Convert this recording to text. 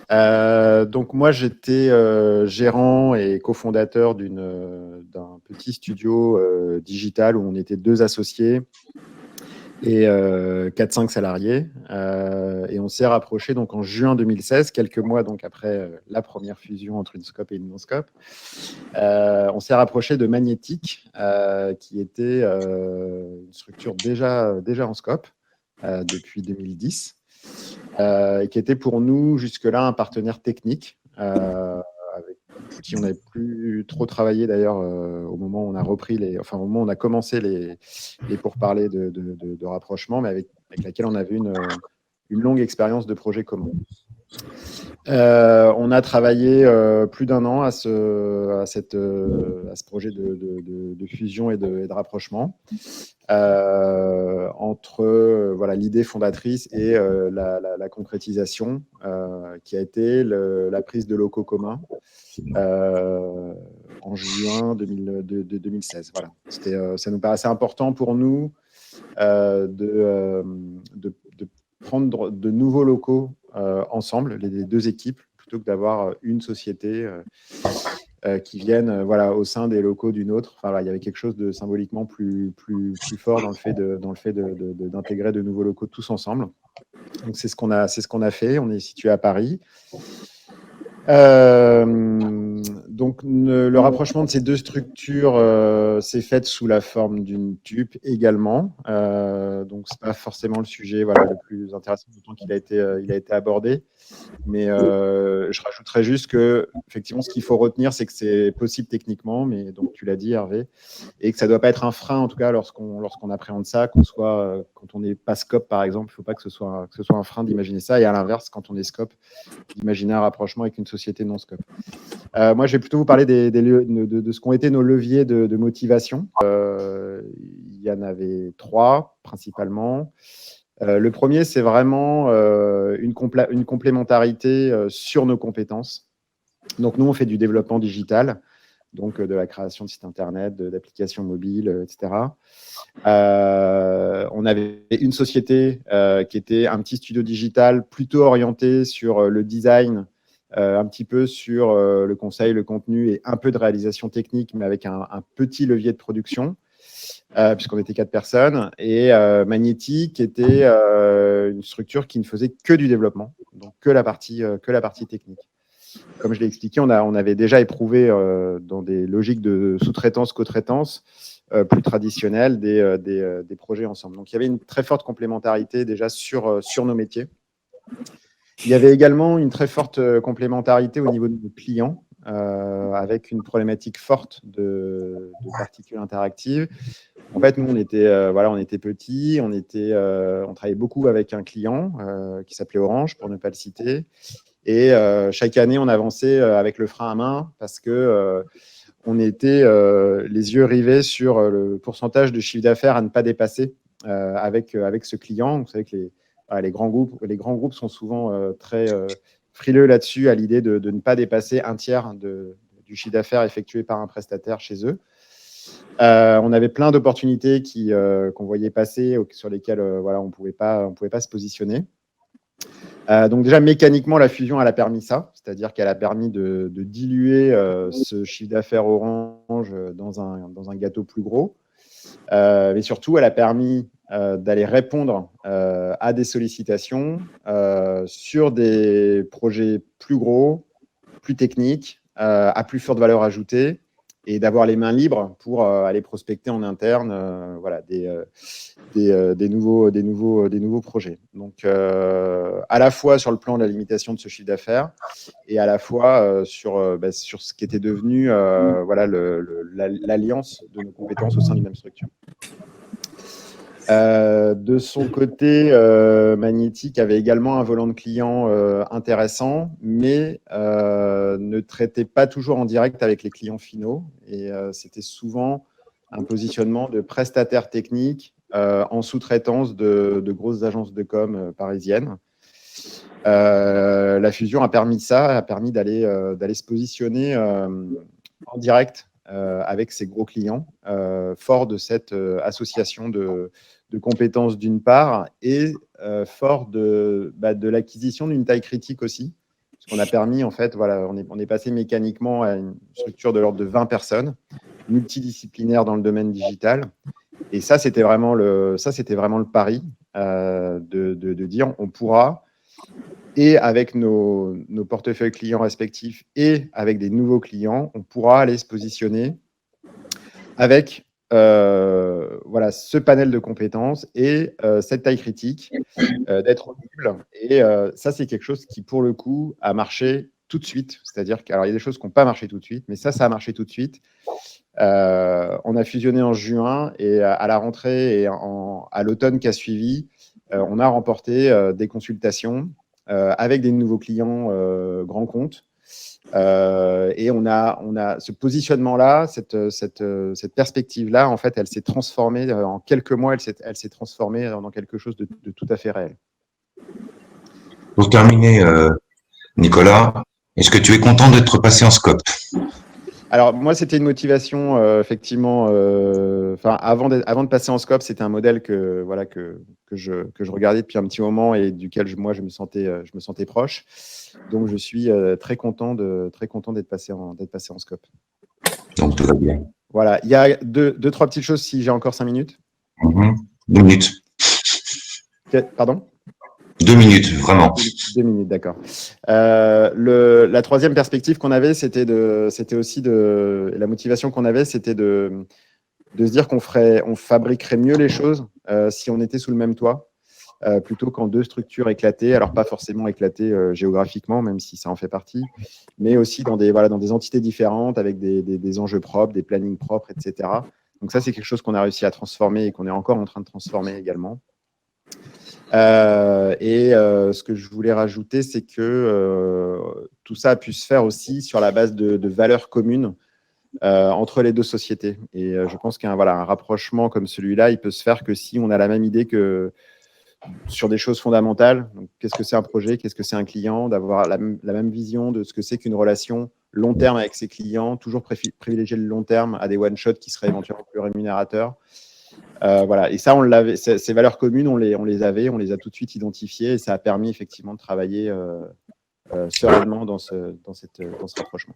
Donc moi, j'étais gérant et cofondateur d'un petit studio digital où on était 2 associés et 4-5 salariés. Et on s'est rapproché donc en juin 2016, quelques mois donc après la première fusion entre Unscope et Immunoscope. On s'est rapproché de Magnétique, qui était une structure déjà en scope depuis 2010. Et qui était pour nous jusque-là un partenaire technique, avec qui on n'avait plus trop travaillé d'ailleurs au moment où on a au moment où on a commencé les pourparlers de rapprochement, mais avec laquelle on avait une longue expérience de projet commun. On a travaillé plus d'1 an à ce projet de fusion et de rapprochement, entre voilà, l'idée fondatrice et la concrétisation, qui a été la prise de locaux communs en juin 2016. Voilà. Ça nous paraissait important pour nous de prendre de nouveaux locaux ensemble, les 2 équipes, plutôt que d'avoir une société qui viennent voilà, au sein des locaux d'une autre. Enfin, voilà, il y avait quelque chose de symboliquement plus fort dans le fait d'intégrer de nouveaux locaux tous ensemble. Donc c'est ce qu'on a fait. On est situé à Paris. Donc le rapprochement de ces 2 structures s'est fait sous la forme d'une TUP également. Donc c'est pas forcément le sujet voilà, le plus intéressant, d'autant qu'il a été abordé. Mais je rajouterais juste que effectivement, ce qu'il faut retenir, c'est que c'est possible techniquement, mais donc tu l'as dit, Hervé, et que ça ne doit pas être un frein, en tout cas, lorsqu'on appréhende ça, quand on n'est pas scope, par exemple, il ne faut pas que ce soit un frein d'imaginer ça, et à l'inverse, quand on est scope, d'imaginer un rapprochement avec une société non scope. Moi, je vais plutôt vous parler de ce qu'ont été nos leviers de motivation. Il y en avait 3, principalement. Le premier, c'est vraiment une complémentarité sur nos compétences. Donc, nous, on fait du développement digital, donc de la création de sites internet, d'applications mobiles, etc. On avait une société qui était un petit studio digital plutôt orienté sur le design, un petit peu sur le conseil, le contenu et un peu de réalisation technique, mais avec un petit levier de production. Puisqu'on était 4 personnes, et Magnétique était une structure qui ne faisait que du développement, donc que la partie technique. Comme je l'ai expliqué, on avait déjà éprouvé dans des logiques de sous-traitance, co-traitance plus traditionnelles des projets ensemble. Donc il y avait une très forte complémentarité déjà sur nos métiers. Il y avait également une très forte complémentarité au niveau de nos clients, avec une problématique forte de particules interactives. En fait, nous, on était petits, on travaillait beaucoup avec un client qui s'appelait Orange, pour ne pas le citer. Et chaque année, on avançait avec le frein à main parce que on était les yeux rivés sur le pourcentage de chiffre d'affaires à ne pas dépasser avec ce client. Vous savez que les grands groupes sont souvent très frileux là-dessus, à l'idée de ne pas dépasser un tiers du chiffre d'affaires effectué par un prestataire chez eux. On avait plein d'opportunités qu'on voyait passer, sur lesquelles voilà, on pouvait pas se positionner. Donc déjà, mécaniquement, la fusion, elle a permis ça, c'est-à-dire qu'elle a permis de diluer ce chiffre d'affaires Orange dans un gâteau plus gros. Mais surtout, elle a permis d'aller répondre à des sollicitations sur des projets plus gros, plus techniques, à plus forte valeur ajoutée, et d'avoir les mains libres pour aller prospecter en interne voilà, des nouveaux projets. Donc, à la fois sur le plan de la limitation de ce chiffre d'affaires, et à la fois sur ce qui était devenu voilà, l'alliance de nos compétences au sein d'une même structure. De son côté, Magnétique avait également un volant de clients intéressant, mais ne traitait pas toujours en direct avec les clients finaux. Et c'était souvent un positionnement de prestataire technique en sous-traitance de grosses agences de com parisiennes. La fusion a permis ça, a permis d'aller se positionner en direct avec ces gros clients, fort de cette association de compétences d'une part, et fort de l'acquisition d'une taille critique aussi, ce qu'on a permis, en fait, voilà, on est passé mécaniquement à une structure de l'ordre de 20 personnes, multidisciplinaires dans le domaine digital. Et ça, c'était vraiment le pari de dire on pourra, et avec nos portefeuilles clients respectifs et avec des nouveaux clients, on pourra aller se positionner avec voilà, ce panel de compétences et cette taille critique, d'être audible. Et ça, c'est quelque chose qui, pour le coup, a marché tout de suite. C'est-à-dire qu'il y a des choses qui n'ont pas marché tout de suite, mais ça a marché tout de suite. On a fusionné en juin et à la rentrée et à l'automne qui a suivi, on a remporté des consultations avec des nouveaux clients grands comptes. Et on a ce positionnement-là, cette perspective-là, en fait, elle s'est transformée en quelques mois, elle s'est transformée dans quelque chose de tout à fait réel. Pour terminer, Nicolas, est-ce que tu es content d'être passé en scope? Alors, moi, c'était une motivation, effectivement. Avant de passer en scope, c'était un modèle que je regardais depuis un petit moment et duquel je me sentais proche. Donc, je suis très content d'être passé en scope. Donc, tout va bien. Voilà. Il y a deux, trois petites choses, si j'ai encore 5 minutes. 2 minutes. Pardon ? 2 minutes, vraiment. 2 minutes, d'accord. La troisième perspective qu'on avait, c'était aussi la motivation qu'on avait, c'était de se dire qu'on fabriquerait mieux les choses si on était sous le même toit, plutôt qu'en deux structures éclatées. Alors, pas forcément éclatées géographiquement, même si ça en fait partie, mais aussi dans des entités différentes, avec des enjeux propres, des plannings propres, etc. Donc ça, c'est quelque chose qu'on a réussi à transformer et qu'on est encore en train de transformer également. Ce que je voulais rajouter, c'est que tout ça a pu se faire aussi sur la base de valeurs communes entre les deux sociétés. Et je pense qu'un rapprochement comme celui-là, il peut se faire que si on a la même idée que sur des choses fondamentales. Qu'est-ce que c'est un projet? Qu'est-ce que c'est un client? D'avoir la même vision de ce que c'est qu'une relation long terme avec ses clients, toujours privilégier le long terme à des one-shots qui seraient éventuellement plus rémunérateurs. Voilà. Et ça, on l'avait. Ces valeurs communes, on les a tout de suite identifiées et ça a permis effectivement de travailler sereinement dans ce rapprochement.